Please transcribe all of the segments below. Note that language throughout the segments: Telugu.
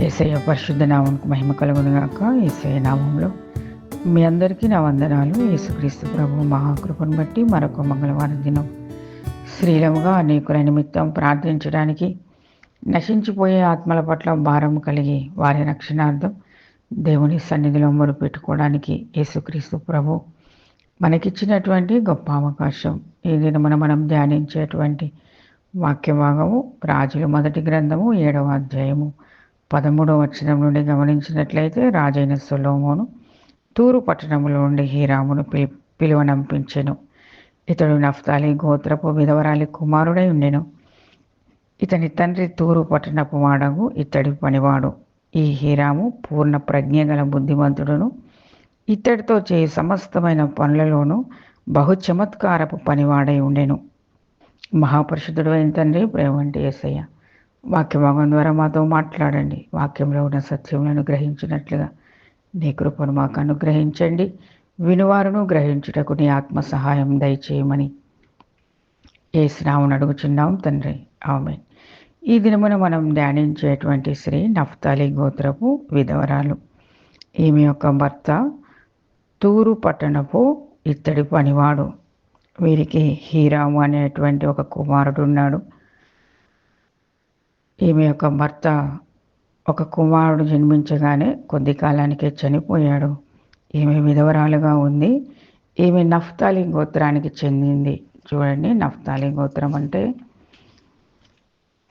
యేసయ్య పరిశుద్ధ నామమునకు మహిమ కలుగును గాక. యేసయ్య నామంలో మీ అందరికీ నా వందనాలు. యేసుక్రీస్తు ప్రభువు మహాకృపను బట్టి మరొక మంగళవారం దినం శ్రీలముగా అనేకుల నిమిత్తం ప్రార్థించడానికి, నశించిపోయే ఆత్మల పట్ల భారం కలిగి వారి రక్షణార్థం దేవుని సన్నిధిలో మొరుపెట్టుకోవడానికి యేసుక్రీస్తు ప్రభు మనకిచ్చినటువంటి గొప్ప అవకాశం. ఈ దినమున మనం ధ్యానించేటువంటి వాక్య భాగము రాజుల మొదటి గ్రంథము 7వ అధ్యాయము 13వ వచనం నుండి గమనించినట్లయితే, రాజైన సొలొమోను తూరు పట్టణములో నుండి హీరామును పిలువనంపించెను. ఇతడు నఫ్తాలి గోత్రపు విధవరాలి కుమారుడై ఉండెను. ఇతని తండ్రి తూరు పట్టణపు వాడగు ఇతడి పనివాడు. ఈ హీరాము పూర్ణ ప్రజ్ఞ గల బుద్ధిమంతుడును, ఇతడితో చేయి సమస్తమైన పనులలోనూ బహు చమత్కారపు పనివాడై ఉండెను. మహాపరిశుద్ధుడు అయిన తండ్రి, ప్రేమంటి యేసయ్య, వాక్య భాగం ద్వారా మాతో మాట్లాడండి. వాక్యంలో ఉన్న సత్యములను గ్రహించినట్లుగా నీ కృపను మాకు అనుగ్రహించండి. వినువారును గ్రహించుటకు నీ ఆత్మ సహాయం దయచేయమని యేసునామమున అడుగుచున్నాం తండ్రి, ఆమేన్. ఈ దినమున మనం ధ్యానించేటువంటి స్త్రీ నఫ్తాలి గోత్రపు విధవరాలు. ఈమె యొక్క భర్త తూరు పట్టణపు ఇత్తడి పనివాడు. వీరికి హీరాము అనేటువంటి ఒక కుమారుడు ఉన్నాడు. ఈమె యొక్క భర్త ఒక కుమారుడు జన్మించగానే కొద్ది కాలానికే చనిపోయాడు. ఈమె విధవరాలుగా ఉంది. ఈమె నఫ్తాలి గోత్రానికి చెందింది. చూడండి, నఫ్తాలి గోత్రం అంటే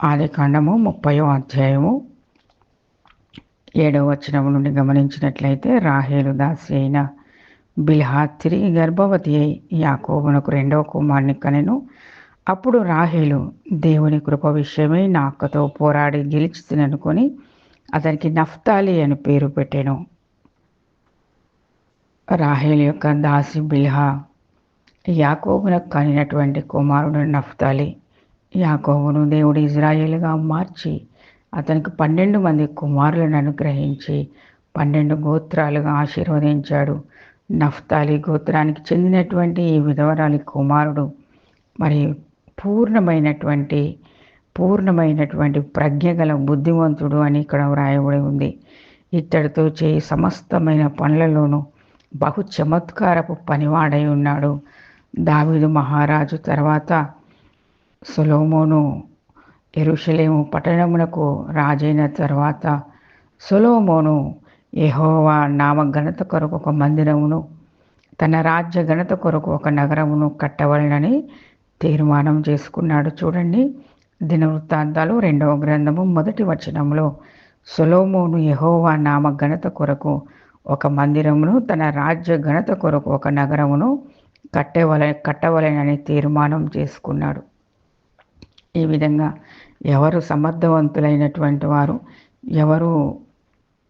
ఆదికాండము 30వ అధ్యాయము 7వ వచనం నుండి గమనించినట్లయితే, రాహేలు దాసి అయిన బిల్హా తిరిగి గర్భవతి అయి యాకోబునకు 2వ కుమారుని కనెను. అప్పుడు రాహేలు దేవుని కృప విషయమై నా అక్కతో పోరాడి గెలిచిననుకొని అతనికి నఫ్తాలి అని పేరు పెట్టెను. రాహేలు యొక్క దాసి బిల్హా యాకోబునకు కనినటువంటి కుమారుడు నఫ్తాలి. యాకోబును దేవుడు ఇజ్రాయేలుగా మార్చి అతనికి 12 మంది కుమారులను అనుగ్రహించి 12 గోత్రాలుగా ఆశీర్వదించాడు. నఫ్తాలి గోత్రానికి చెందినటువంటి ఈ విధవరాలి కుమారుడు మరి పూర్ణమైనటువంటి ప్రజ్ఞ గల బుద్ధిమంతుడు అని ఇక్కడ వ్రాయబడి ఉంది. ఇతడితో చేయి సమస్తమైన పనులలోనూ బహు చమత్కారపు పనివాడై ఉన్నాడు. దావీదు మహారాజు తర్వాత సొలొమోను యెరూషలేము పట్టణమునకు రాజైన తర్వాత సొలొమోను యెహోవా నామ ఘనత కొరకు ఒక మందిరమును, తన రాజ్య ఘనత కొరకు ఒక నగరమును కట్టవలనని తీర్మానం చేసుకున్నాడు. చూడండి, దినవృత్తాంతాలు 2వ గ్రంథము 1వ వచనంలో సొలొమోను యెహోవా నామ ఘనత కొరకు ఒక మందిరమును, తన రాజ్య ఘనత కొరకు ఒక నగరమును కట్టవలెనని తీర్మానం చేసుకున్నాడు. ఈ విధంగా ఎవరు సమర్థవంతులైనటువంటి వారు, ఎవరు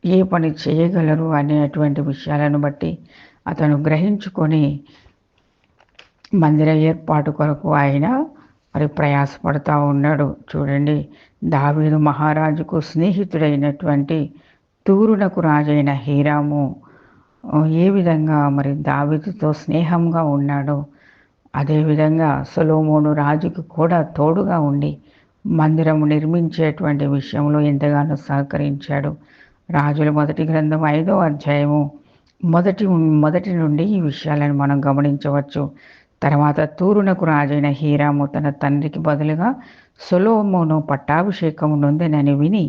ఏ పని చేయగలరు అనేటువంటి విషయాలను బట్టి అతను గ్రహించుకొని మందిర ఏర్పాటు కొరకు ఆయన మరి ప్రయాసపడుతూ ఉన్నాడు. చూడండి, దావీదు మహారాజుకు స్నేహితుడైనటువంటి తూరునకు రాజైన హీరాము ఏ విధంగా మరి దావీదుతో స్నేహంగా ఉన్నాడో, అదేవిధంగా సొలొమోను రాజుకు కూడా తోడుగా ఉండి మందిరము నిర్మించేటువంటి విషయంలో ఎంతగానో సహకరించాడు. రాజుల మొదటి గ్రంథం 5వ అధ్యాయము మొదటి నుండి ఈ విషయాలను మనం గమనించవచ్చు. తర్వాత తూరునకు రాజైన హీరాము తన తండ్రికి బదులుగా సొలొమోను పట్టాభిషేకము నొందెనని విని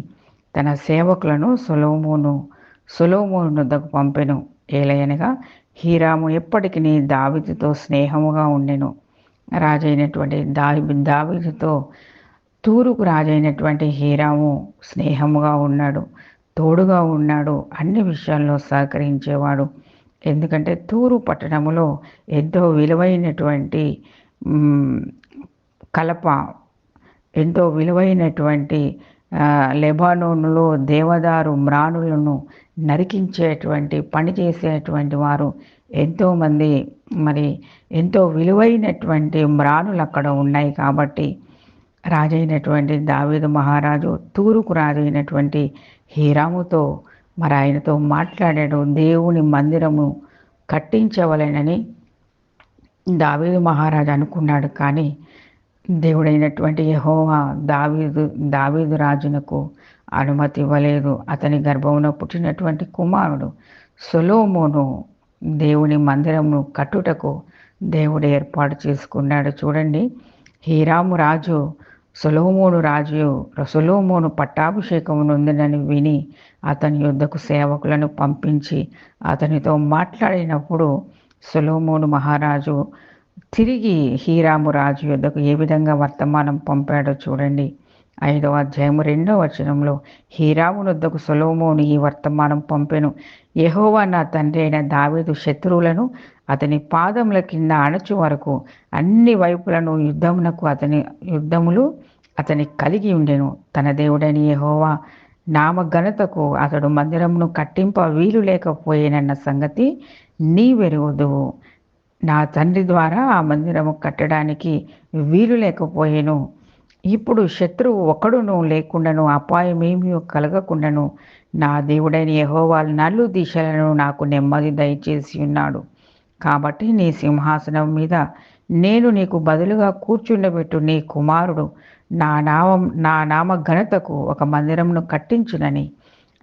తన సేవకులను సొలొమోను వద్దకు పంపెను. ఏలయనగా హీరాము ఎప్పటికీ దావీదుతో స్నేహముగా ఉండెను. రాజైనటువంటి దావీదుతో తూరుకు రాజైనటువంటి హీరాము స్నేహముగా ఉన్నాడు, తోడుగా ఉన్నాడు, అన్ని విషయాల్లో సహకరించేవాడు. ఎందుకంటే తూరు పట్టణములో ఎంతో విలువైనటువంటి కలప, ఎంతో విలువైనటువంటి లెబానోనులో దేవదారు మ్రాణులను నరికించేటువంటి పని చేసేటువంటి వారు ఎంతోమంది, మరి ఎంతో విలువైనటువంటి మ్రాణులు అక్కడ ఉన్నాయి. కాబట్టి రాజైనటువంటి దావీదు మహారాజు తూరుకు రాజైనటువంటి హీరాముతో మరి ఆయనతో మాట్లాడాడు. దేవుని మందిరము కట్టించవలెనని దావీదు మహారాజు అనుకున్నాడు. కానీ దేవుడైనటువంటి యెహోవా దావీదు రాజునకు అనుమతి ఇవ్వలేదు. అతని గర్భమున పుట్టినటువంటి కుమారుడు సొలొమోను దేవుని మందిరమును కట్టుటకు దేవుడు ఏర్పాటు చేసుకున్నాడు. చూడండి, హీరాము రాజు సొలొమోను పట్టాభిషేకము నొందినని విని అతని యుద్ధకు సేవకులను పంపించి అతనితో మాట్లాడినప్పుడు సొలొమోను మహారాజు తిరిగి హీరాము రాజు యుద్ధకు ఏ విధంగా వర్తమానం పంపాడో చూడండి. 5వ అధ్యాయము 2వ వచనంలో, హీరాము వద్దకు సొలొమోను ఈ వర్తమానం పంపెను. యెహోవా నా తండ్రి అయిన దావీదు శత్రువులను అతని పాదముల కింద అణచు వరకు అన్ని వైపులను యుద్ధములు అతని కలిగి ఉండెను. తన దేవుడైన యెహోవా నామ ఘనతకు అతడు మందిరమును కట్టింప వీలు లేకపోయేనన్న సంగతి నీవెరుగుదువు. నా తండ్రి ద్వారా ఆ మందిరము కట్టడానికి వీలు లేకపోయేను. ఇప్పుడు శత్రువు ఒకడును లేకుండాను, అపాయమేమీ కలగకుండాను నా దేవుడైన యెహోవా నలు దిశలను నాకు నెమ్మది దయచేసి ఉన్నాడు. కాబట్టి నీ సింహాసనం మీద నేను నీకు బదులుగా కూర్చుండబెట్టు నీ కుమారుడు నా నామ ఘనతకు ఒక మందిరమును కట్టించునని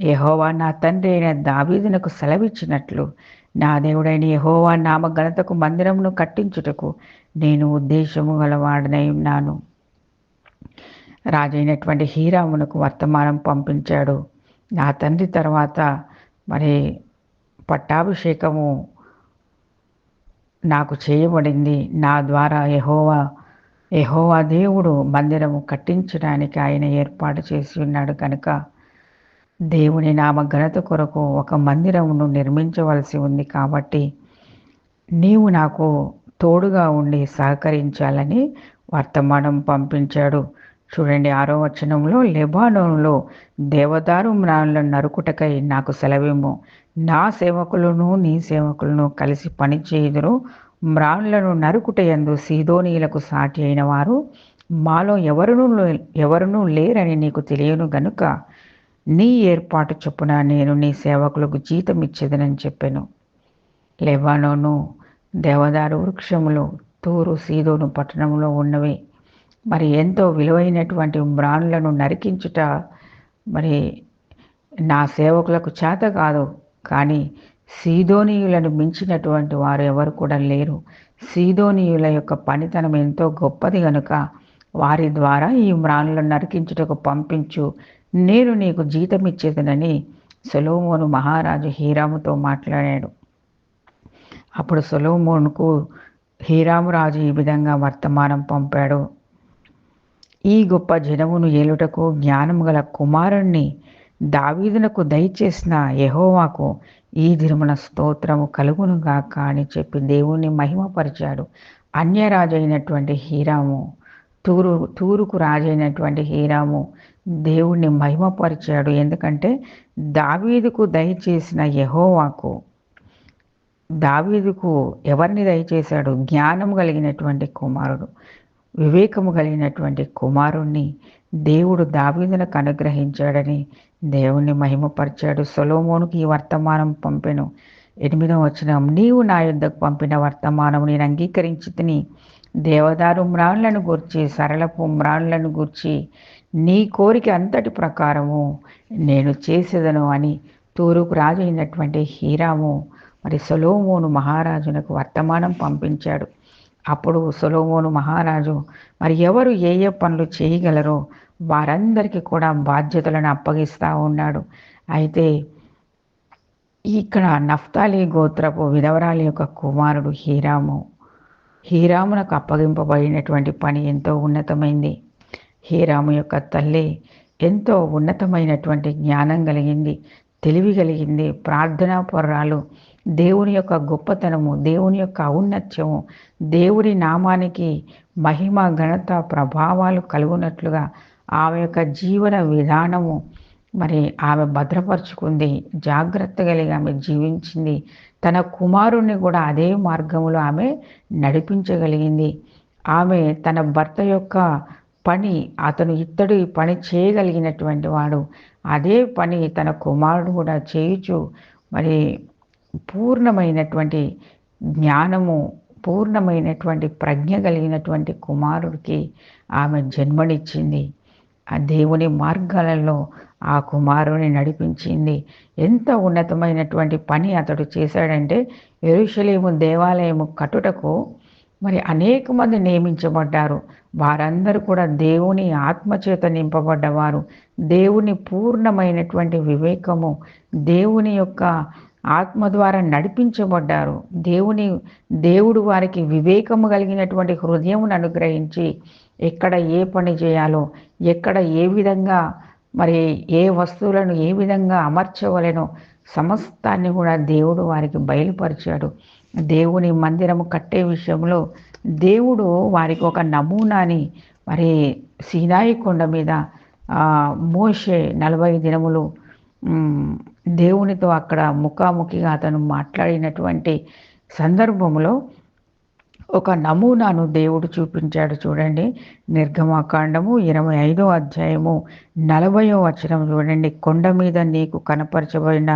యెహోవా నా తండ్రి అయిన దావీదునకు సెలవిచ్చినట్లు నా దేవుడైన యెహోవా నామ ఘనతకు మందిరమును కట్టించుటకు నేను ఉద్దేశము గలవాడనై ఉన్నాను. రాజైనటువంటి హీరామునకు వర్తమానం పంపించాడు. నా తండ్రి తర్వాత పట్టాభిషేకము నాకు చేయబడింది. నా ద్వారా యెహోవా దేవుడు మందిరము కట్టించడానికి ఆయన ఏర్పాటు చేసి ఉన్నాడు కనుక దేవుని నామ ఘనత కొరకు ఒక మందిరమును నిర్మించవలసి ఉంది. కాబట్టి నీవు నాకు తోడుగా ఉండి సహకరించాలని వర్తమానం పంపించాడు. చూడండి, 6వ వచనంలో, లెబానోనులో దేవదారు మ్రానులను నరుకుటకై నాకు సెలవిమ్ము. నా సేవకులను నీ సేవకులను కలిసి పని చేయుదురు. మ్రానులను నరుకుటయందు సీదోనీయులకు సాటి అయిన వారు మాలో ఎవరునూ లేరని నీకు తెలియను గనుక నీ ఏర్పాటు చొప్పున నేను నీ సేవకులకు జీతం ఇచ్చేదనని చెప్పాను. లెబానోను దేవదారు వృక్షములు తూరు సీదోను పట్టణంలో ఉన్నవి. ఎంతో విలువైనటువంటి మ్రానులను నరికించుట నా సేవకులకు చేత కాదు. కానీ సీదోనీయులను మించినటువంటి వారు ఎవరు కూడా లేరు. సీదోనీయుల యొక్క పనితనం ఎంతో గొప్పది గనుక వారి ద్వారా ఈ మ్రానులను నరికించుటకు పంపించు, నేను నీకు జీతం ఇచ్చేదనని సొలొమోను మహారాజు హీరాముతో మాట్లాడాడు. అప్పుడు సొలొమోనుకు హీరాము రాజు ఈ విధంగా వర్తమానం పంపాడు. ఈ గొప్ప జనమును ఏలుటకు జ్ఞానము గల కుమారుణ్ణి దావీదునకు దయచేసిన యెహోవాకు ఈ దినమున స్తోత్రము కలుగునుగాక అని చెప్పి దేవుణ్ణి మహిమపరిచాడు. అన్యరాజైనటువంటి హీరాము, తూరుకు రాజైనటువంటి హీరాము దేవుణ్ణి మహిమపరిచాడు. ఎందుకంటే దావీదుకు దయచేసిన యెహోవాకు, దావీదుకు ఎవరిని దయచేశాడు? జ్ఞానం కలిగినటువంటి కుమారుడు, వివేకము కలిగినటువంటి కుమారుణ్ణి దేవుడు దావీదునకు అనుగ్రహించాడని దేవుణ్ణి మహిమపరిచాడు. సొలొమోనుకి ఈ వర్తమానం పంపెను. 8వ వచనం, నీవు నా యుద్ధకు పంపిన వర్తమానము నేను అంగీకరించి తిని దేవదారు మ్రానులను గూర్చి సరళపు మ్రానులను గూర్చి నీ కోరిక అంతటి ప్రకారము నేను చేసేదను అని తూరుకు రాజు అయినటువంటి హీరాము సొలొమోను మహారాజునకు వర్తమానం పంపించాడు. అప్పుడు సొలొమోను మహారాజు ఎవరు ఏ ఏ పనులు చేయగలరో వారందరికీ కూడా బాధ్యతలను అప్పగిస్తూ ఉన్నాడు. అయితే ఇక్కడ నఫ్తాలి గోత్రపు విధవరాలి యొక్క కుమారుడు హీరామునకు అప్పగింపబడినటువంటి పని ఎంతో ఉన్నతమైంది. హీరాము యొక్క తల్లి ఎంతో ఉన్నతమైనటువంటి జ్ఞానం కలిగింది, తెలివి కలిగింది, ప్రార్థనా పరురాలు. దేవుని యొక్క గొప్పతనము, దేవుని యొక్క ఔన్నత్యము, దేవుని నామానికి మహిమ ఘనత ప్రభావాలు కలుగునట్లుగా ఆమె యొక్క జీవన విధానము ఆమె భద్రపరుచుకుంది. జాగ్రత్త కలిగి ఆమె జీవించింది. తన కుమారుణ్ణి కూడా అదే మార్గంలో ఆమె నడిపించగలిగింది. ఆమె తన భర్త యొక్క పని, ఇతడు ఈ పని చేయగలిగినటువంటి వాడు, అదే పని తన కుమారుడు కూడా చేయుచు పూర్ణమైనటువంటి జ్ఞానము, పూర్ణమైనటువంటి ప్రజ్ఞ కలిగినటువంటి కుమారుడికి ఆమె జన్మనిచ్చింది. ఆ దేవుని మార్గాలలో ఆ కుమారుని నడిపించింది. ఎంత ఉన్నతమైనటువంటి పని అతడు చేశాడంటే, యెరూషలేము దేవాలయము కట్టుటకు మరి అనేక మంది నియమించబడ్డారు. వారందరూ కూడా దేవుని ఆత్మచేత నింపబడ్డవారు. దేవుని పూర్ణమైనటువంటి వివేకము, దేవుని యొక్క ఆత్మ ద్వారా నడిపించబడ్డారు. దేవుడు వారికి వివేకము కలిగినటువంటి హృదయమును అనుగ్రహించి, ఎక్కడ ఏ పని చేయాలో, ఎక్కడ ఏ విధంగా మరి ఏ వస్తువులను ఏ విధంగా అమర్చవలెనో సమస్తాన్ని కూడా దేవుడు వారికి బయలుపరిచాడు. దేవుని మందిరము కట్టే విషయంలో దేవుడు వారికి ఒక నమూనాని మరి సీనాయి కొండ మీద మోషే 40 దినములు దేవునితో అక్కడ ముఖాముఖిగా అతను మాట్లాడినటువంటి సందర్భంలో ఒక నమూనాను దేవుడు చూపించాడు. చూడండి, నిర్గమాకాండము 25వ అధ్యాయము 40వ వచనం చూడండి. కొండ మీద నీకు కనపరచబడిన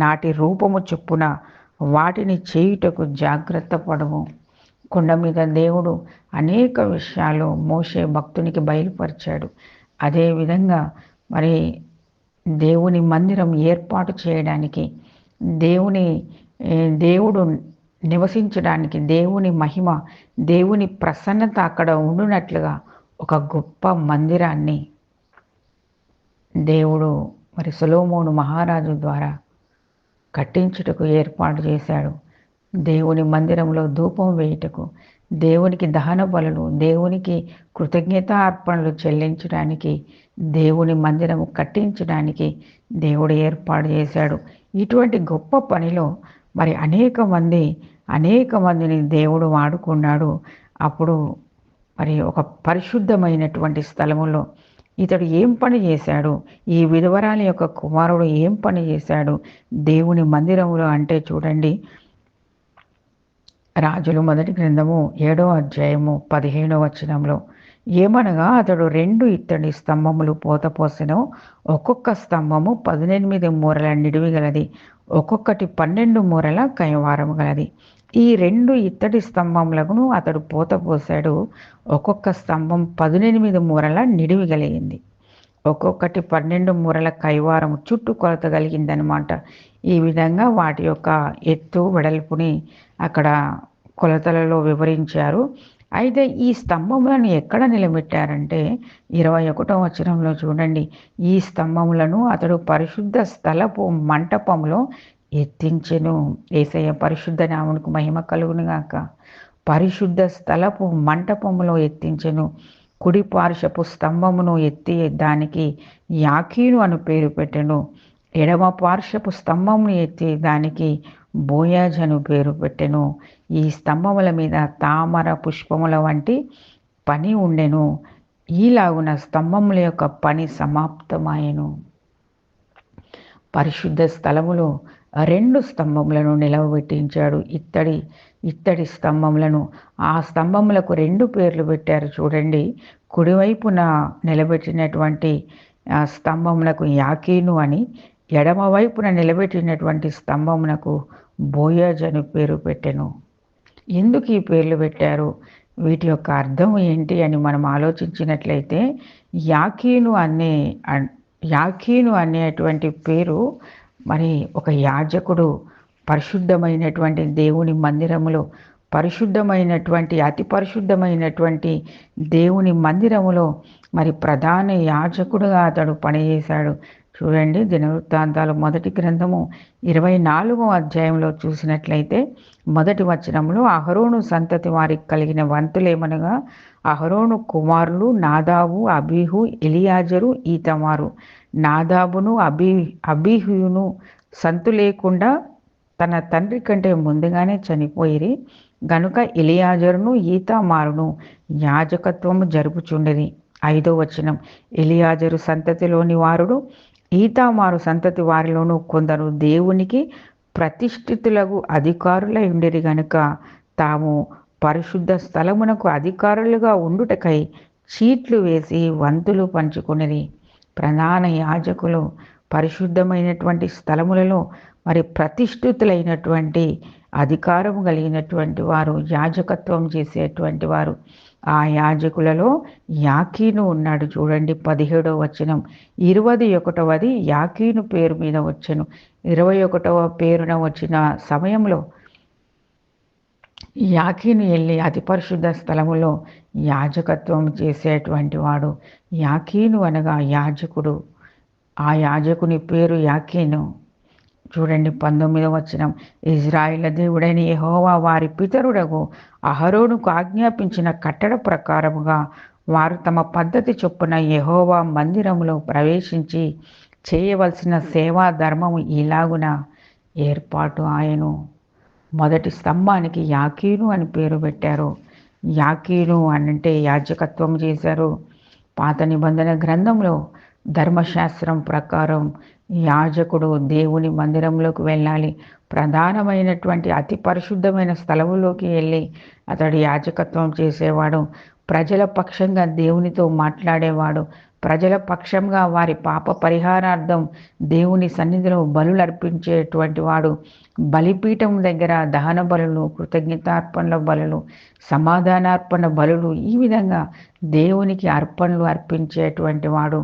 నాటి రూపము చొప్పున వాటిని చేయుటకు జాగ్రత్త పడము. కొండ మీద దేవుడు అనేక విషయాలు మోషే భక్తునికి బయలుపరిచాడు. అదేవిధంగా మరి దేవుని మందిరం ఏర్పాటు చేయడానికి, దేవుడు నివసించడానికి, దేవుని మహిమ, దేవుని ప్రసన్నత అక్కడ ఉండునట్లుగా ఒక గొప్ప మందిరాన్ని దేవుడు మరి సొలొమోను మహారాజు ద్వారా కట్టించుటకు ఏర్పాటు చేశాడు. దేవుని మందిరంలో ధూపం వేయుటకు, దేవునికి దహన బలులు, దేవునికి కృతజ్ఞతా అర్పణలు చెల్లించడానికి, దేవుని మందిరము కట్టించడానికి దేవుడు ఏర్పాటు చేశాడు. ఇటువంటి గొప్ప పనిలో మరి అనేక మందిని దేవుడు వాడుకున్నాడు. అప్పుడు మరి ఒక పరిశుద్ధమైనటువంటి స్థలములో ఇతడు ఏం పని చేశాడు, ఈ విధవరాలి యొక్క కుమారుడు ఏం పని చేశాడు దేవుని మందిరంలో అంటే చూడండి, రాజులు మొదటి గ్రంథము 7వ అధ్యాయము 15వ వచనంలో, ఏమనగా అతడు 2 ఇత్తడి స్తంభములు పోతపోసెను. ఒక్కొక్క స్తంభము 18 మూరల నిడివి గలది, ఒక్కొక్కటి 12 మూరల కైవారము గలది. ఈ 2 ఇత్తడి స్తంభములను అతడు పోతపోసాడు. ఒక్కొక్క స్తంభం 18 మూరల నిడివి కలిగింది, ఒక్కొక్కటి 12 మూరల కైవారము చుట్టూ కొలత కలిగిందనమాట. ఈ విధంగా వాటి యొక్క ఎత్తు వెడల్పుని అక్కడ కొలతలలో వివరించారు. అయితే ఈ స్తంభములను ఎక్కడ నిలబెట్టారంటే 21వ వచనంలో చూడండి, ఈ స్తంభములను అతడు పరిశుద్ధ స్థలపు మంటపంలో ఎత్తించెను. యేసయ్య పరిశుద్ధ నామమునకు మహిమ కలుగును గాక. పరిశుద్ధ స్థలపు మంటపములో ఎత్తించెను. కుడి పార్శ్వపు స్తంభమును ఎత్తి దానికి యాకీను అను పేరు పెట్టెను. ఎడమ పార్శ్వపు స్తంభమును ఎత్తి దానికి బోయాజ్ అను పేరు పెట్టెను. ఈ స్తంభముల మీద తామర పుష్పముల వంటి పని ఉండెను. ఈలాగున స్తంభముల యొక్క పని సమాప్తమాయెను. పరిశుద్ధ స్థలములో 2 స్తంభములను నిలవబెట్టించాడు. ఇత్తడి స్తంభములను. ఆ స్తంభములకు 2 పేర్లు పెట్టారు చూడండి. కుడివైపున నిలబెట్టినటువంటి స్తంభమునకు యాకీను అని, ఎడమవైపున నిలబెట్టినటువంటి స్తంభమునకు బోయాజ్ అని పేరు పెట్టెను. ఎందుకు ఈ పేర్లు పెట్టారు, వీటి యొక్క అర్థం ఏంటి అని మనం ఆలోచించినట్లయితే, యాకీను అనేటువంటి పేరు మరి ఒక యాజకుడు పరిశుద్ధమైనటువంటి దేవుని మందిరములో, పరిశుద్ధమైనటువంటి అతి పరిశుద్ధమైనటువంటి దేవుని మందిరములో మరి ప్రధాన యాజకుడుగా అతడు పనిచేశాడు. చూడండి, దినవృత్తాంతాలు మొదటి గ్రంథము 24వ అధ్యాయంలో చూసినట్లయితే మొదటి వచనంలో, అహరోను సంతతి వారికి కలిగిన వంతులేమనగా అహరోను కుమారులు నాదాబు, అబీహు, ఎలియాజరు, ఈతమారు. నాదాబును అబీహును సంతు లేకుండా తన తండ్రి కంటే ముందుగానే చనిపోయిరి గనుక ఎలియాజరును ఈతామారును యాజకత్వము జరుపుచుండెది. 5వ వచనం, ఎలియాజరు సంతతిలోని వారుడు ఈతామారు సంతతి వారిలోనూ కొందరు దేవునికి ప్రతిష్ఠితులకు అధికారులై ఉండిరి గనుక తాము పరిశుద్ధ స్థలమునకు అధికారులుగా ఉండుటకై చీట్లు వేసి వంతులు పంచుకొనిరి. ప్రధాన యాజకులు పరిశుద్ధమైనటువంటి స్థలములలో మరి ప్రతిష్ఠితులైనటువంటి అధికారము కలిగినటువంటి వారు, యాజకత్వం చేసేటువంటి వారు. ఆ యాజకులలో యాకీను ఉన్నాడు. చూడండి 17వ వచనం. 21వది యాకీను పేరు మీద వచ్చెను. 21వ పేరున వచ్చిన సమయంలో యాకీను వెళ్ళి అతి పరిశుద్ధ స్థలములో యాజకత్వం చేసేటువంటి వాడు. యాకీను అనగా యాజకుడు. ఆ యాజకుని పేరు యాకీను. చూడండి 19వ వచనం. ఇజ్రాయేల్ దేవుడైన యెహోవా వారి పితరుడగు అహరోనుకు ఆజ్ఞాపించిన కట్టడ ప్రకారముగా వారు తమ పద్ధతి చొప్పున యెహోవా మందిరములో ప్రవేశించి చేయవలసిన సేవా ధర్మము ఇలాగున ఏర్పాటు ఆయను. మొదటి స్తంభానికి యాకీను అని పేరు పెట్టారు. యాకీను అనంటే యాజకత్వం చేశారు. పాత నిబంధన గ్రంథంలో ధర్మశాస్త్రం ప్రకారం యాజకుడు దేవుని మందిరంలోకి వెళ్ళాలి. ప్రధానమైనటువంటి అతి పరిశుద్ధమైన స్థలములోకి వెళ్ళి అతడు యాజకత్వం చేసేవాడు. ప్రజల పక్షంగా దేవునితో మాట్లాడేవాడు. ప్రజల పక్షంగా వారి పాప పరిహారార్థం దేవుని సన్నిధిలో బలులు అర్పించేటువంటి వాడు. బలిపీఠం దగ్గర దహన బలులు, కృతజ్ఞతార్పణల బలులు, సమాధానార్పణ బలులు, ఈ విధంగా దేవునికి అర్పణలు అర్పించేటువంటి వాడు.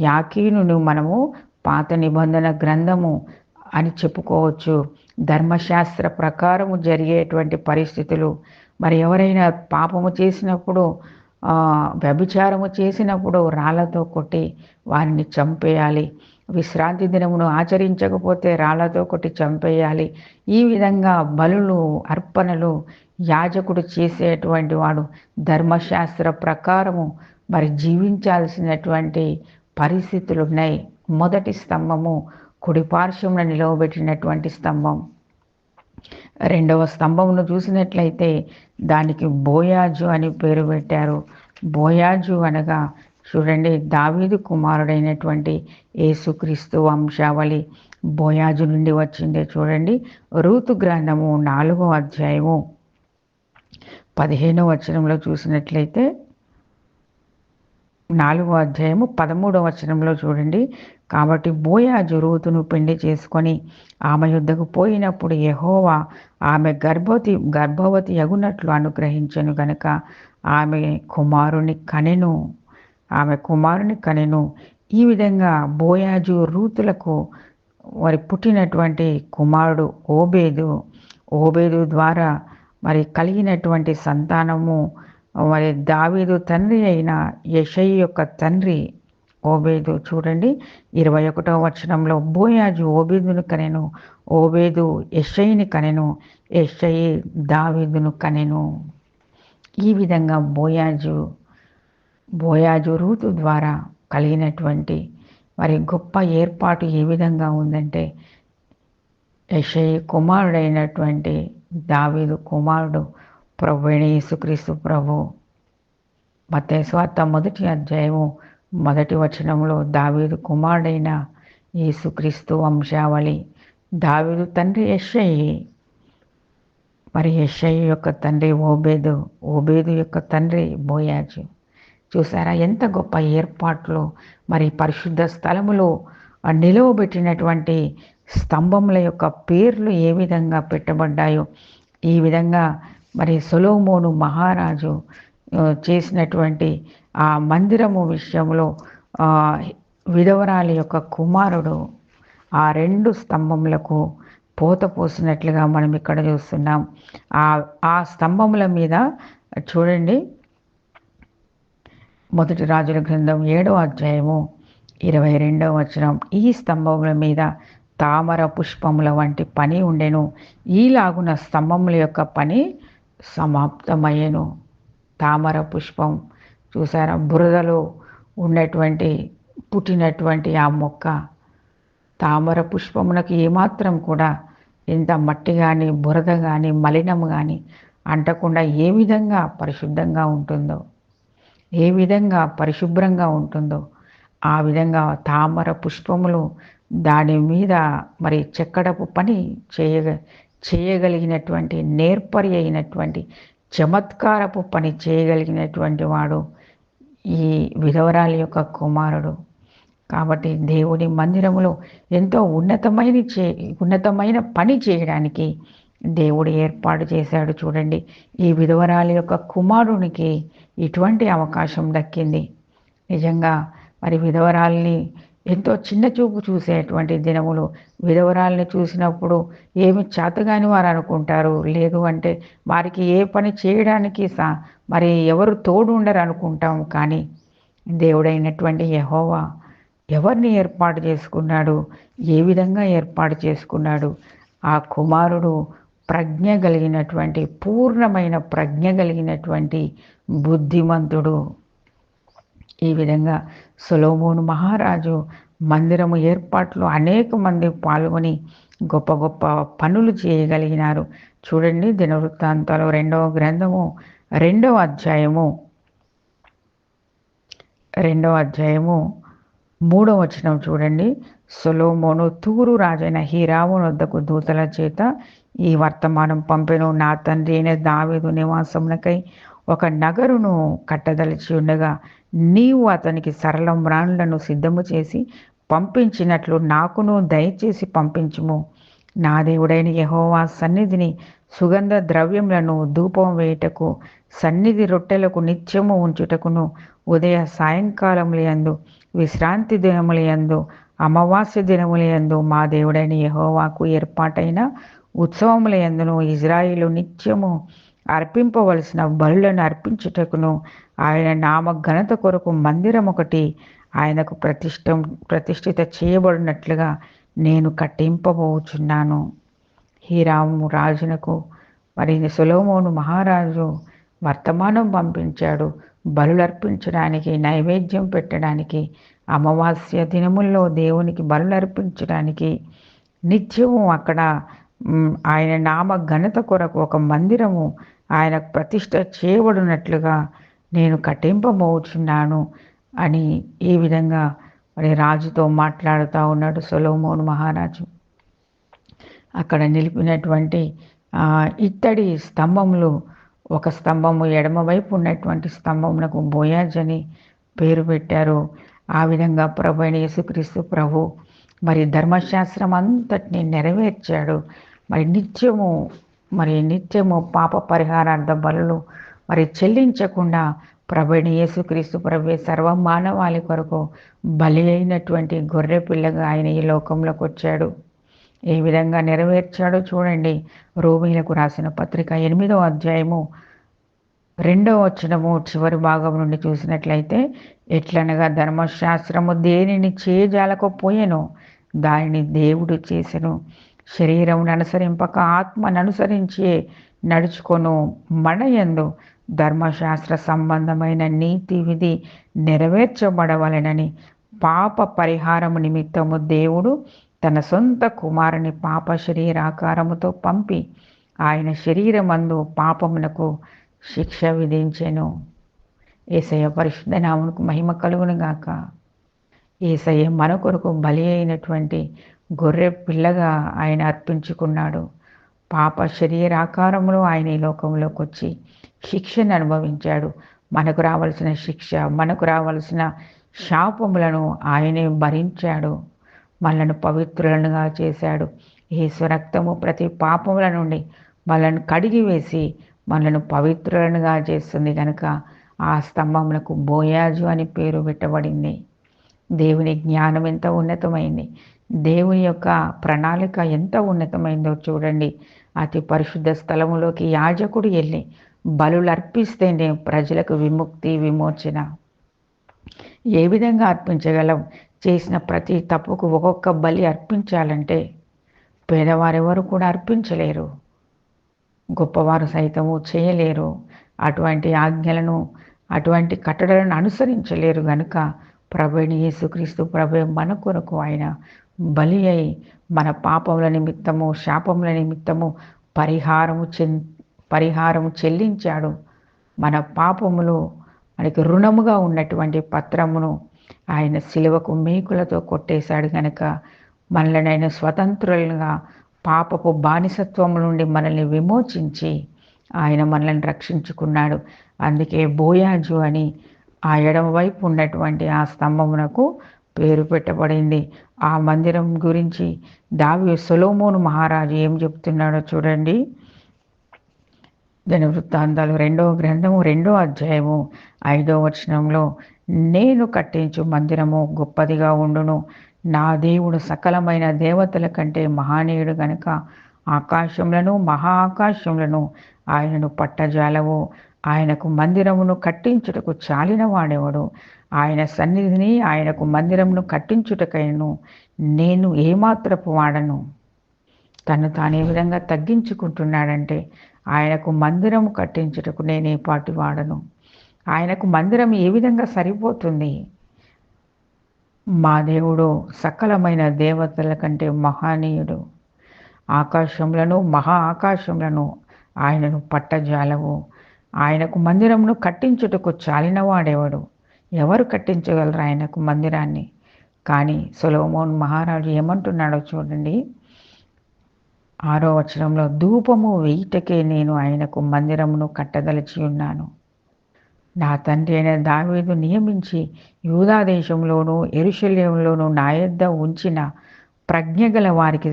యాకీనును మనము పాత నిబంధన గ్రంథము అని చెప్పుకోవచ్చు. ధర్మశాస్త్ర ప్రకారము జరిగేటువంటి పరిస్థితులు. మరి ఎవరైనా పాపము చేసినప్పుడు, వ్యభిచారము చేసినప్పుడు రాళ్లతో కొట్టి వారిని చంపేయాలి. విశ్రాంతి దినమును ఆచరించకపోతే రాళ్లతో కొట్టి చంపేయాలి. ఈ విధంగా బలులు, అర్పణలు యాజకుడు చేసేటువంటి వాడు. ధర్మశాస్త్ర ప్రకారము మరి జీవించాల్సినటువంటి పరిస్థితులు ఉన్నాయి. మొదటి స్తంభము కుడి పార్శ్వమున నిలవబెట్టినటువంటి స్తంభం. రెండవ స్తంభమును చూసినట్లయితే దానికి బోయాజు అని పేరు పెట్టారు. బోయాజు అనగా చూడండి దావీదు కుమారుడైనటువంటి యేసుక్రీస్తు వంశావళి బోయాజు నుండి వచ్చిందే. చూడండి రూతు గ్రంథము 4వ అధ్యాయము 15వ వచనంలో చూసినట్లయితే 4వ అధ్యాయము 13వ వచనంలో చూడండి. కాబట్టి బోయాజు రూతును పెళ్లి చేసుకొని ఆమె యుద్ధకు పోయినప్పుడు యెహోవా ఆమె గర్భవతి యగునట్లు అనుగ్రహించెను గనుక ఆమె కుమారుని కనెను. ఈ విధంగా బోయాజు రూతులకు మరి పుట్టినటువంటి కుమారుడు ఓబేదు ద్వారా మరి కలిగినటువంటి సంతానము మరి దావీదు తండ్రి అయిన యెషయి యొక్క తండ్రి ఓబేదు. చూడండి 21వ వచనంలో బోయాజు ఓబేదును కనెను, ఓబేదు యెషయిని కనెను, యెషయి దావీదును కనెను. ఈ విధంగా బోయాజు రూతు ద్వారా కలిగినటువంటి మరి గొప్ప ఏర్పాటు ఏ విధంగా ఉందంటే, యెషయి కుమారుడైనటువంటి దావీదు కుమారుడు ప్రభువైన యేసుక్రీస్తు ప్రభు. మత్తయి సువార్త 1వ అధ్యాయము 1వ వచనంలో దావీదు కుమారుడైన యేసుక్రీస్తు వంశావళి. దావీదు తండ్రి యెషయి, మరి యెషయి యొక్క తండ్రి ఓబేదు యొక్క తండ్రి బోయాజు. చూసారా ఎంత గొప్ప ఏర్పాట్లు. మరి పరిశుద్ధ స్థలములో నిలువబెట్టినటువంటి స్తంభముల యొక్క పేర్లు ఏ విధంగా పెట్టబడ్డాయో, ఈ విధంగా మరి సొలొమోను మహారాజు చేసినటువంటి ఆ మందిరము విషయంలో విధవరాలి యొక్క కుమారుడు ఆ 2 స్తంభములకు పోత పోసినట్లుగా మనం ఇక్కడ చూస్తున్నాం. ఆ స్తంభముల మీద చూడండి 1 రాజుల గ్రంథం 7వ అధ్యాయము 22వ వచనం. ఈ స్తంభముల మీద తామర పుష్పముల వంటి పని ఉండెను. ఈలాగున స్తంభముల యొక్క పని సమాప్తమయ్యెను. తామర పుష్పం చూసారా, బురదలో పుట్టినటువంటి ఆ మొక్క తామర పుష్పమునకు ఏమాత్రం కూడా ఎంత మట్టి కానీ బురద కానీ మలినము కానీ అంటకుండా ఏ విధంగా పరిశుద్ధంగా ఉంటుందో, ఏ విధంగా పరిశుభ్రంగా ఉంటుందో ఆ విధంగా తామర పుష్పములు దాని మీద మరి చెక్కడపు పని చేయగలిగినటువంటి నేర్పరి అయినటువంటి చమత్కారపు పని చేయగలిగినటువంటి వాడు ఈ విధవరాలి యొక్క కుమారుడు. కాబట్టి దేవుని మందిరములో ఎంతో ఉన్నతమైన పని చేయడానికి దేవుడు ఏర్పాటు చేశాడు. చూడండి, ఈ విధవరాలి యొక్క కుమారునికి ఇటువంటి అవకాశం దక్కింది. నిజంగా మరి విధవరాల్ని ఎంతో చిన్న చూపు చూసేటువంటి దినములు. విధవరాల్ని చూసినప్పుడు ఏమి చేతగాని వారు అనుకుంటారు. లేదు అంటే వారికి ఏ పని చేయడానికి మరి ఎవరు తోడు ఉండరు అనుకుంటాం. కానీ దేవుడైనటువంటి యెహోవా ఎవరిని ఏర్పాటు చేసుకున్నాడు, ఏ విధంగా ఏర్పాటు చేసుకున్నాడు? ఆ కుమారుడు ప్రజ్ఞ కలిగినటువంటి, పూర్ణమైన ప్రజ్ఞ కలిగినటువంటి బుద్ధిమంతుడు. ఈ విధంగా సొలొమోను మహారాజు మందిరము ఏర్పాట్లో అనేక మంది పాల్గొని గొప్ప గొప్ప పనులు చేయగలిగినారు. చూడండి, దినవృత్తాంతాలు 2వ గ్రంథము 2వ అధ్యాయము 3వ వచనం చూడండి. సొలొమోను తూరు రాజైన హీరాము వద్దకు దూతల చేత ఈ వర్తమానం పంపెను. నా తండ్రి అయిన దావీదు నివాసమునకై ఒక నగరును కట్టదలిచి ఉండగా నీవు అతనికి సరళ మ్రాణులను సిద్ధము చేసి పంపించినట్లు నాకును దయచేసి పంపించుము. నా దేవుడైన యెహోవా సన్నిధిని సుగంధ ద్రవ్యములను ధూపం వేయుటకు, సన్నిధి రొట్టెలకు నిత్యము ఉంచుటకును, ఉదయ సాయంకాలములయందు, విశ్రాంతి దినములయందు, అమావాస్య దినములయందు మా దేవుడైన యెహోవాకు ఏర్పాటైన ఉత్సవములయందును ఇజ్రాయేలు నిత్యము అర్పింపవలసిన బలులను అర్పించుటకును, ఆయన నామ ఘనత కొరకు మందిరం ఒకటి ఆయనకు ప్రతిష్ఠిత చేయబడినట్లుగా నేను కట్టింపబోచున్నాను. హీరాము రాజునకు మరి సొలొమోను మహారాజు వర్తమానం పంపించాడు. బలులర్పించడానికి, నైవేద్యం పెట్టడానికి, అమావాస్య దినముల్లో దేవునికి బలులర్పించడానికి, నిత్యము అక్కడ ఆయన నామ ఘనత కొరకు ఒక మందిరము ఆయనకు ప్రతిష్ఠ చేయబడినట్లుగా నేను కట్టింపబోచున్నాను అని ఈ విధంగా మరి రాజుతో మాట్లాడుతూ ఉన్నాడు సొలొమోను మహారాజు. అక్కడ నిలిపినటువంటి ఇత్తడి స్తంభములు, ఒక స్తంభము ఎడమవైపు ఉన్నటువంటి స్తంభమునకు బోయాజ్ అని పేరు పెట్టారు. ఆ విధంగా ప్రభు అయిన యేసుక్రీస్తు ప్రభు మరి ధర్మశాస్త్రం అంతటిని నెరవేర్చాడు. మరి నిత్యము పాప పరిహారార్థ బలులు మరి చెల్లించకుండా ప్రభు అయిన యేసుక్రీస్తు ప్రభువే సర్వమానవాళి కొరకు బలి అయినటువంటి గొర్రె పిల్లగా ఆయన ఈ లోకంలోకి వచ్చాడు. ఏ విధంగా నెరవేర్చాడో చూడండి. రోమీయులకు రాసిన పత్రిక 8వ అధ్యాయము 2వ వచనము చివరి భాగం నుండి చూసినట్లయితే, ఎట్లనగా ధర్మశాస్త్రము దేనిని చేయజాలకపోయెనో దానిని దేవుడు చేసెను. శరీరమును అనుసరింపక ఆత్మను అనుసరించే నడుచుకొను మన యందు ధర్మశాస్త్ర సంబంధమైన నీతి విధి నెరవేర్చబడవలెనని పాప పరిహారము నిమిత్తము దేవుడు తన సొంత కుమారుని పాప శరీరాకారముతో పంపి ఆయన శరీరమందు పాపమునకు శిక్ష విధించెను. యేసయ్య పరిశుద్ధ నామమునకు మహిమ కలుగును గాక. యేసయ్య మన కొరకు బలి అయినటువంటి గొర్రె పిల్లగా ఆయన అర్పించుకున్నాడు. పాప శరీరాకారములో ఆయన ఈ లోకంలోకి వచ్చి శిక్షను అనుభవించాడు. మనకు రావాల్సిన శిక్ష, మనకు రావాల్సిన శాపములను ఆయనే భరించాడు. మనలను పవిత్రులనుగా చేశాడు. యేసు రక్తము ప్రతి పాపముల నుండి మనలను కడిగివేసి మనలను పవిత్రులనుగా చేస్తుంది కనుక ఆ స్తంభములకు బోయాజు అని పేరు పెట్టబడింది. దేవుని జ్ఞానం ఎంత ఉన్నతమైంది, దేవుని యొక్క ప్రణాళిక ఎంత ఉన్నతమైందో చూడండి. అతి పరిశుద్ధ స్థలములోకి యాజకుడు వెళ్ళి బలులు అర్పిస్తేనే ప్రజలకు విముక్తి, విమోచన. ఏ విధంగా అర్పించగలం? చేసిన ప్రతి తప్పుకు ఒక్కొక్క బలి అర్పించాలంటే పేదవారెవరు కూడా అర్పించలేరు, గొప్పవారు సైతము చేయలేరు. అటువంటి ఆజ్ఞలను, అటువంటి కట్టడలను అనుసరించలేరు గనుక ప్రభువైన యేసుక్రీస్తు ప్రభువే మన కొరకు ఆయన బలి అయి మన పాపముల నిమిత్తము, శాపముల నిమిత్తము పరిహారము చెల్లించాడు. మన పాపములు మనకి రుణముగా ఉన్నటువంటి పత్రమును ఆయన శిలువకు మేకులతో కొట్టేశాడు కనుక మనల్ని స్వతంత్రులుగా పాపపు బానిసత్వం నుండి మనల్ని విమోచించి ఆయన మనల్ని రక్షించుకున్నాడు. అందుకే బోయాజు అని ఆ ఎడమ వైపు ఉన్నటువంటి ఆ స్తంభమునకు పేరు పెట్టబడింది. ఆ మందిరం గురించి సొలొమోను మహారాజు ఏం చెప్తున్నాడో చూడండి. దినవృత్తాంతాలు 2వ గ్రంథము 2వ అధ్యాయము 5వ వచనంలో, నేను కట్టించు మందిరము గొప్పదిగా ఉండును. నా దేవుడు సకలమైన దేవతల కంటే మహానీయుడు గనుక ఆకాశములను మహా ఆకాశములను ఆయనను పట్టజాలవు. ఆయనకు మందిరమును కట్టించుటకు చాలిన వాడెవడు? ఆయన సన్నిధిని ఆయనకు మందిరమును కట్టించుటకైను నేను ఏమాత్రపు వాడను? తను తాను ఏ విధంగా తగ్గించుకుంటున్నాడంటే, ఆయనకు మందిరము కట్టించుటకు నేనే పాటి వాడను. ఆయనకు మందిరం ఏ విధంగా సరిపోతుంది? మా దేవుడు సకలమైన దేవతల కంటే మహానీయుడు. ఆకాశములను మహా ఆకాశములను ఆయనను పట్టజాలవు. ఆయనకు మందిరమును కట్టించుటకు చాలిన వాడెవడు? ఎవరు కట్టించగలరు ఆయనకు మందిరాన్ని? కానీ సొలొమోను మహారాజు ఏమంటున్నాడో చూడండి. 6వ వచనంలో, ధూపము వేయుటకే నేను ఆయనకు మందిరమును కట్టదలచి ఉన్నాను. నా తండ్రి అయిన దావీదు నియమించి యూదా దేశంలోను యెరూషలేములోను నా యొద్ద ఉంచిన ప్రజ్ఞగల వారికి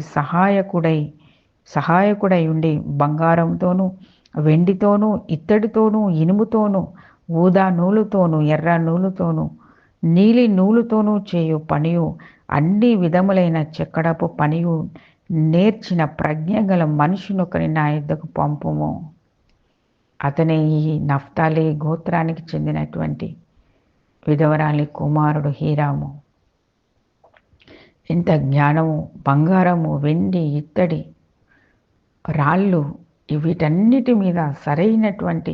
సహాయకుడై ఉండి బంగారంతోనూ వెండితోనూ ఇత్తడితోనూ ఇనుముతోనూ ఊదా నూలుతోనూ ఎర్ర నూలుతోనూ నీలి నూలుతోనూ చేయు పనియు అన్ని విధములైన చెక్కడపు పనియు నేర్చిన ప్రజ్ఞగల మనుషునొకని నా యొద్దకు పంపుము. అతనే ఈ నఫ్తాలి గోత్రానికి చెందినటువంటి విధవరాలి కుమారుడు హీరాము. ఎంత జ్ఞానము! బంగారము, వెండి, ఇత్తడి, రాళ్ళు, వీటన్నిటి మీద సరైనటువంటి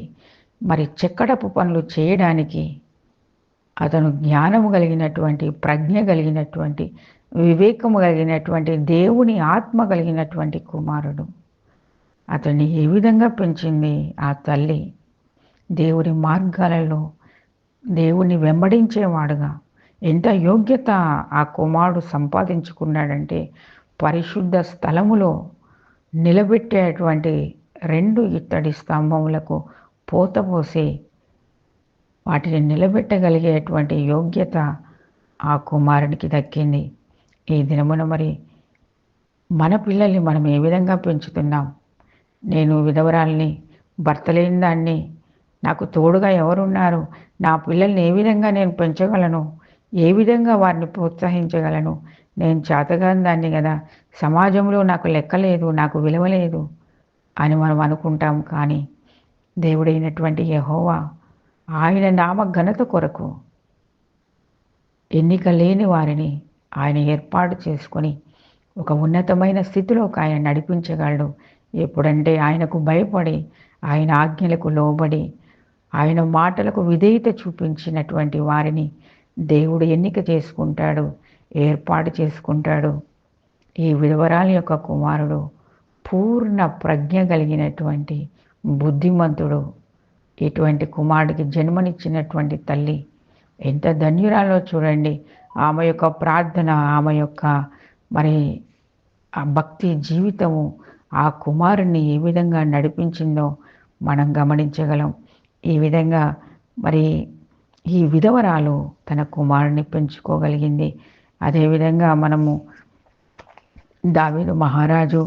చెక్కడపు పనులు చేయడానికి అతను జ్ఞానము కలిగినటువంటి, ప్రజ్ఞ కలిగినటువంటి, వివేకము కలిగినటువంటి, దేవుని ఆత్మ కలిగినటువంటి కుమారుడు. అతన్ని ఏ విధంగా పెంచింది ఆ తల్లి? దేవుని మార్గాలలో దేవుని వెంబడించేవాడుగా ఎంత యోగ్యత ఆ కుమారుడు సంపాదించుకున్నాడంటే, పరిశుద్ధ స్థలములో నిలబెట్టేటువంటి 2 ఇత్తడి స్తంభములకు పోత పోసి వాటిని నిలబెట్టగలిగేటువంటి యోగ్యత ఆ కుమారునికి దక్కింది. ఈ దినమున మన పిల్లల్ని మనం ఏ విధంగా పెంచుతున్నాం? నేను విధవరాల్ని, భర్త లేని దాన్ని, నాకు తోడుగా ఎవరున్నారు? నా పిల్లల్ని ఏ విధంగా నేను పెంచగలను? ఏ విధంగా వారిని ప్రోత్సహించగలను? నేను చేతగాని దాన్ని కదా, సమాజంలో నాకు లెక్కలేదు, నాకు విలువ లేదు అని మనం అనుకుంటాం. కానీ దేవుడైనటువంటి యెహోవా ఆయన నామ ఘనత కొరకు ఎన్నిక లేని వారిని ఆయన ఏర్పాటు చేసుకొని ఒక ఉన్నతమైన స్థితిలోకి ఆయన నడిపించగలడు. ఎప్పుడంటే ఆయనకు భయపడి, ఆయన ఆజ్ఞలకు లోబడి, ఆయన మాటలకు విధేయత చూపించినటువంటి వారిని దేవుడు ఎన్నిక చేసుకుంటాడు, ఏర్పాటు చేసుకుంటాడు. ఈ విధవరాలి యొక్క కుమారుడు పూర్ణ ప్రజ్ఞ కలిగినటువంటి బుద్ధిమంతుడు. ఇటువంటి కుమారుడికి జన్మనిచ్చినటువంటి తల్లి ఎంత ధన్యురాలో చూడండి. ఆమె యొక్క ప్రార్థన, ఆమె యొక్క ఆ భక్తి జీవితము ఆ కుమారుణ్ణి ఏ విధంగా నడిపించిందో మనం గమనించగలం. ఈ విధంగా ఈ విధవరాలు తన కుమారుని పెంచుకోగలిగింది. అదేవిధంగా మనము దావీదు మహారాజు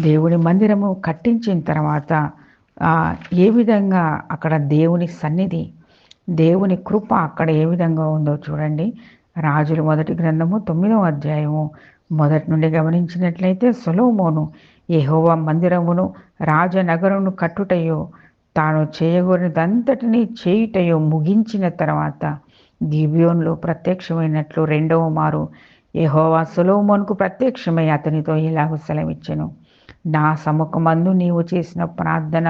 దేవుని మందిరము కట్టించిన తర్వాత ఏ విధంగా అక్కడ దేవుని సన్నిధి, దేవుని కృప అక్కడ ఏ విధంగా ఉందో చూడండి. రాజుల మొదటి గ్రంథము 9వ అధ్యాయము మొదటి నుండి గమనించినట్లయితే, సొలొమోను యెహోవా మందిరమును రాజనగరును కట్టుటయో తాను చేయగోరినదంతటినీ చేయుటయో ముగించిన తర్వాత గిబియోనులో ప్రత్యక్షమైనట్లు 2వ మారు యెహోవా సొలొమోనుకు ప్రత్యక్షమై అతనితో ఇలాగ సెలవిచ్చెను. నా సముఖమందు నీవు చేసిన ప్రార్థన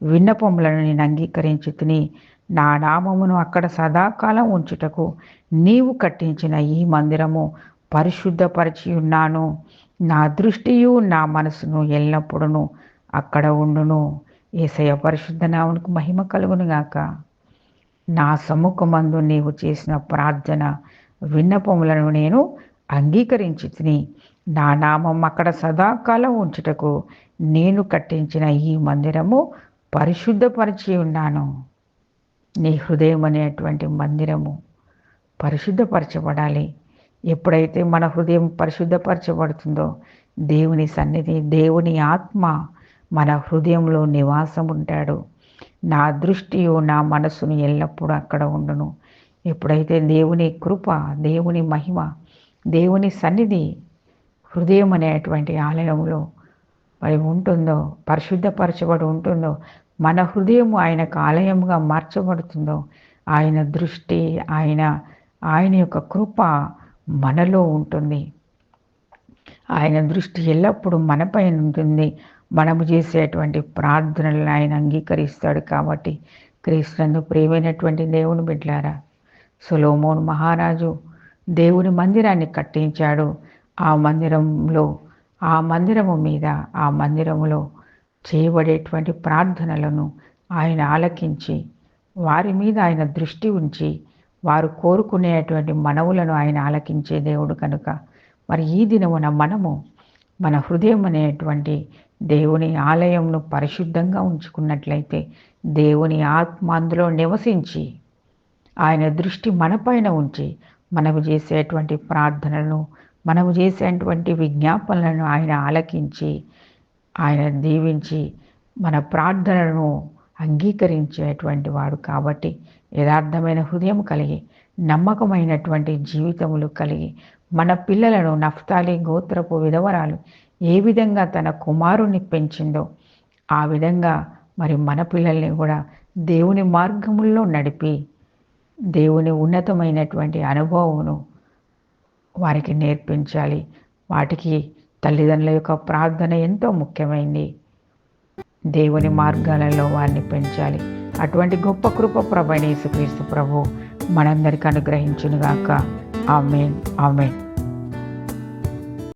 విన్నపములను నేను అంగీకరించి తిని నా నామమును అక్కడ సదాకాలం ఉంచుటకు నీవు కట్టించిన ఈ మందిరము పరిశుద్ధపరిచి ఉన్నాను. నా దృష్టియు నా మనసును ఎల్లప్పుడూ అక్కడ ఉండును. యేసయ్య పరిశుద్ధ నామమునకు మహిమ కలుగును గాక. నా సముఖమందు నీవు చేసిన ప్రార్థన విన్నపములను నేను అంగీకరించి తిని నా నామం అక్కడ సదాకాలం ఉంచుటకు నేను కట్టించిన ఈ మందిరము పరిశుద్ధపరిచి ఉన్నాను. నీ హృదయం అనేటువంటి మందిరము పరిశుద్ధపరచబడాలి. ఎప్పుడైతే మన హృదయం పరిశుద్ధపరచబడుతుందో దేవుని సన్నిధి, దేవుని ఆత్మ మన హృదయంలో నివాసం ఉంటాడు. నా దృష్టియు నా మనసును ఎల్లప్పుడూ అక్కడ ఉండును. ఎప్పుడైతే దేవుని కృప, దేవుని మహిమ, దేవుని సన్నిధి హృదయం అనేటువంటి ఆలయంలో మరి ఉంటుందో, పరిశుద్ధపరచబడి ఉంటుందో, మన హృదయం ఆయనకు ఆలయంగా మార్చబడుతుందో, ఆయన దృష్టి, ఆయన యొక్క కృప మనలో ఉంటుంది. ఆయన దృష్టి ఎల్లప్పుడూ మనపైన ఉంటుంది. మనము చేసేటువంటి ప్రార్థనలను ఆయన అంగీకరిస్తాడు. కాబట్టి క్రీస్తునందు ప్రియమైనటువంటి దేవుని బిడ్డలారా, సొలొమోను మహారాజు దేవుని మందిరాన్ని కట్టించాడు. ఆ మందిరము మీద, ఆ మందిరములో చేయబడేటువంటి ప్రార్థనలను ఆయన ఆలకించి, వారి మీద ఆయన దృష్టి ఉంచి, వారు కోరుకునేటువంటి మనవులను ఆయన ఆలకించే దేవుడు కనుక మరి ఈ దినమున మనము మన హృదయం అనేటువంటి దేవుని ఆలయంను పరిశుద్ధంగా ఉంచుకున్నట్లయితే దేవుని ఆత్మ అందులో నివసించి ఆయన దృష్టి మనపైన ఉంచి మనము చేసేటువంటి ప్రార్థనలను, మనము చేసేటువంటి విజ్ఞాపనలను ఆయన ఆలకించి, ఆయన దీవించి మన ప్రార్థనలను అంగీకరించేటువంటి వాడు. కాబట్టి యథార్థమైన హృదయం కలిగి, నమ్మకమైనటువంటి జీవితములు కలిగి, మన పిల్లలను నఫ్తాలి గోత్రపు విధవరాలు ఏ విధంగా తన కుమారుణ్ణి పెంచిందో ఆ విధంగా మరి మన పిల్లల్ని కూడా దేవుని మార్గముల్లో నడిపి దేవుని ఉన్నతమైనటువంటి అనుభవమును వారికి నేర్పించాలి. వాటికి తల్లిదండ్రుల యొక్క ప్రార్థన ఎంతో ముఖ్యమైనది. దేవుని మార్గాలలో వారిని పెంచాలి. అటువంటి గొప్ప కృప ప్రభువైన యేసుక్రీస్తు ప్రభు మనందరికీ అనుగ్రహించునుగాక. ఆమేన్, ఆమేన్.